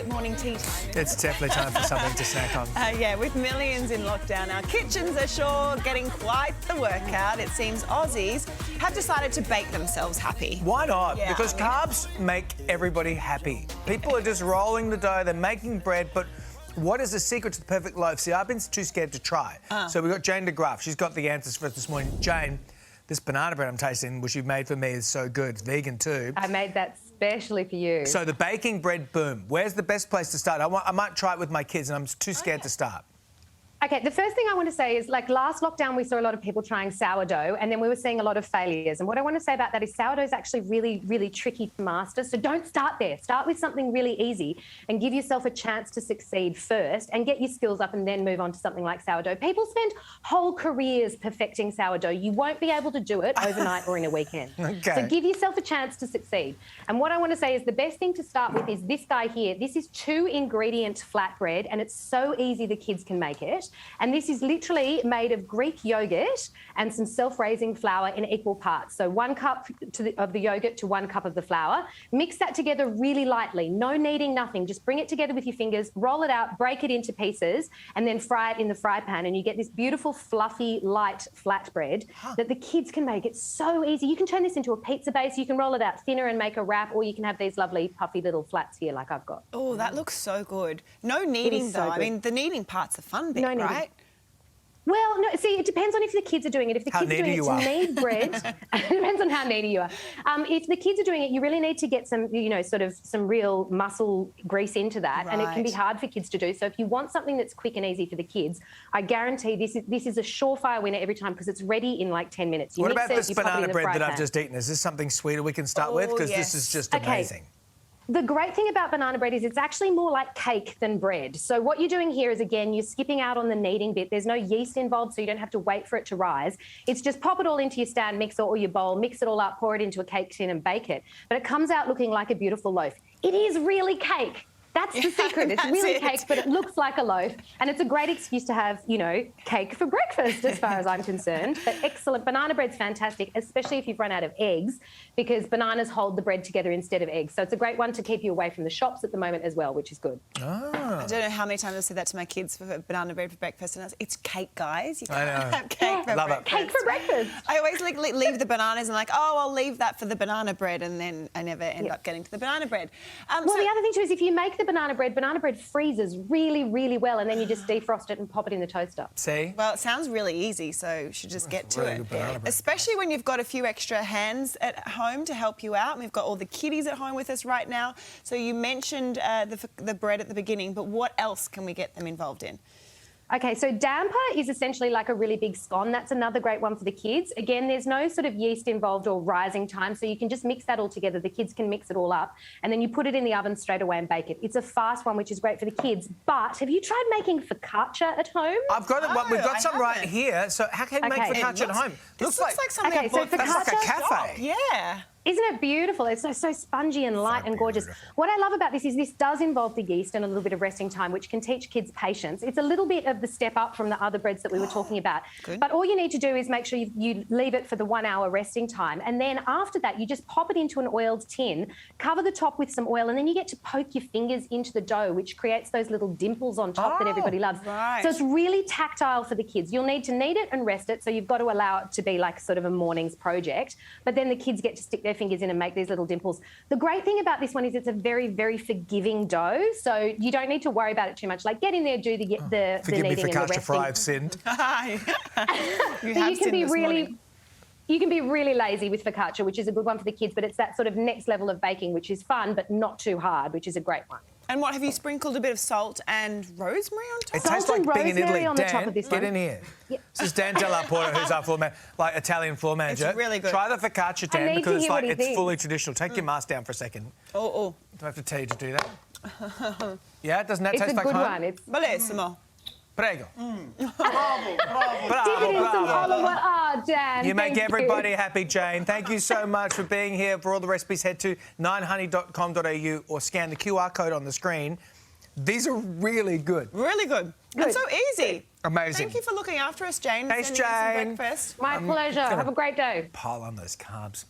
it morning tea time? It's definitely time for something to snack on. Yeah, with millions in lockdown, our kitchens are sure getting quite the workout. It seems Aussies have decided to bake themselves happy. Why not? Yeah, because carbs make everybody happy. People are just rolling the dough, they're making bread, but what is the secret to the perfect loaf? See, I've been too scared to try. So we've got Jane de Graaf. She's got the answers for us this morning. Jane, this banana bread I'm tasting, which you've made for me, is so good. It's vegan too. I made that specially for you. So the baking bread boom. Where's the best place to start? I might try it with my kids, and I'm too scared to start. Okay, the first thing I want to say is, like, last lockdown we saw a lot of people trying sourdough, and then we were seeing a lot of failures. And what I want to say about that is sourdough is actually really, really tricky to master. So don't start there. Start with something really easy and give yourself a chance to succeed first and get your skills up and then move on to something like sourdough. People spend whole careers perfecting sourdough. You won't be able to do it overnight or in a weekend. Okay. So give yourself a chance to succeed. And what I want to say is the best thing to start with is this guy here. This is 2-ingredient flatbread, and it's so easy the kids can make it. And this is literally made of Greek yogurt and some self-raising flour in equal parts. So 1 cup of the yogurt to 1 cup of the flour. Mix that together really lightly. No kneading, nothing. Just bring it together with your fingers, roll it out, break it into pieces, and then fry it in the fry pan. And you get this beautiful, fluffy, light flatbread that the kids can make. It's so easy. You can turn this into a pizza base. You can roll it out thinner and make a wrap, or you can have these lovely, puffy little flats here like I've got. Oh, that looks so good. No kneading, though. I mean, the kneading part's the fun bit, right? Well, no, see, it depends on if the kids are doing it. If the kids are doing it to knead bread, it depends on how needy you are. If the kids are doing it, you really need to get some, sort of some real muscle grease into that, and it can be hard for kids to do. So if you want something that's quick and easy for the kids, I guarantee this is a surefire winner every time because it's ready in like 10 minutes. What about this banana bread that I've just eaten? Is this something sweeter we can start with? Because this is just amazing. The great thing about banana bread is it's actually more like cake than bread. So what you're doing here is, again, you're skipping out on the kneading bit. There's no yeast involved, so you don't have to wait for it to rise. It's just pop it all into your stand mixer or your bowl, mix it all up, pour it into a cake tin and bake it. But it comes out looking like a beautiful loaf. It is really cake. That's the secret. It's really cake, but it looks like a loaf. And it's a great excuse to have, cake for breakfast, as far as I'm concerned. But excellent. Banana bread's fantastic, especially if you've run out of eggs, because bananas hold the bread together instead of eggs. So it's a great one to keep you away from the shops at the moment as well, which is good. I don't know how many times I've said that to my kids for banana bread for breakfast, and it's cake, guys. You can't have cake for breakfast. Cake for breakfast. I always leave the bananas and I'll leave that for the banana bread, and then I never end up getting to the banana bread. Well, the other thing too is if you make the banana bread freezes really, really well, and then you just defrost it and pop it in the toaster. See? Well, it sounds really easy, so you should just get to it. Especially when you've got a few extra hands at home to help you out. And we've got all the kiddies at home with us right now. So you mentioned the bread at the beginning, but what else can we get them involved in? Okay, so damper is essentially like a really big scone. That's another great one for the kids. Again, there's no sort of yeast involved or rising time, so you can just mix that all together. The kids can mix it all up, and then you put it in the oven straight away and bake it. It's a fast one, which is great for the kids. But have you tried making focaccia at home? I've got it. We've got some right here. So how can you make focaccia at home? Looks like something. Okay, so that's like a cafe. Yeah. Isn't it beautiful? It's so spongy and light and gorgeous. What I love about this is this does involve the yeast and a little bit of resting time, which can teach kids patience. It's a little bit of the step up from the other breads that we were talking about. But all you need to do is make sure you leave it for the 1 hour resting time. And then after that, you just pop it into an oiled tin, cover the top with some oil, and then you get to poke your fingers into the dough, which creates those little dimples on top that everybody loves. So it's really tactile for the kids. You'll need to knead it and rest it, so you've got to allow it to be like sort of a morning's project. But then the kids get to stick their fingers in and make these little dimples. The great thing about this one is it's a very, very forgiving dough, so you don't need to worry about it too much. Like, get in there, do the kneading and the resting. Forgive me, focaccia fry, I've sinned. You can be really lazy with focaccia, which is a good one for the kids, but it's that sort of next level of baking, which is fun but not too hard, which is a great one. And what, have you sprinkled a bit of salt and rosemary on top? It tastes like being in Italy. On the top of this get in here. Yep. This is Dan Della Porta, who's our Italian floor manager. It's really good. Try the focaccia, Dan, because it's fully traditional. Take your mask down for a second. Do I have to tell you to do that? Yeah, doesn't that taste like home? It's a good one. Bellissimo. Prego. Bravo. Dip it in some olive oil. Oh, Dan, you make everybody happy, Jane. Thank you so much for being here. For all the recipes, head to 9honey.com.au or scan the QR code on the screen. These are really good. Really good. And so easy. Amazing. Thank you for looking after us, Jane. Thanks, Jane. Breakfast. My pleasure. Have a great day. Pile on those carbs.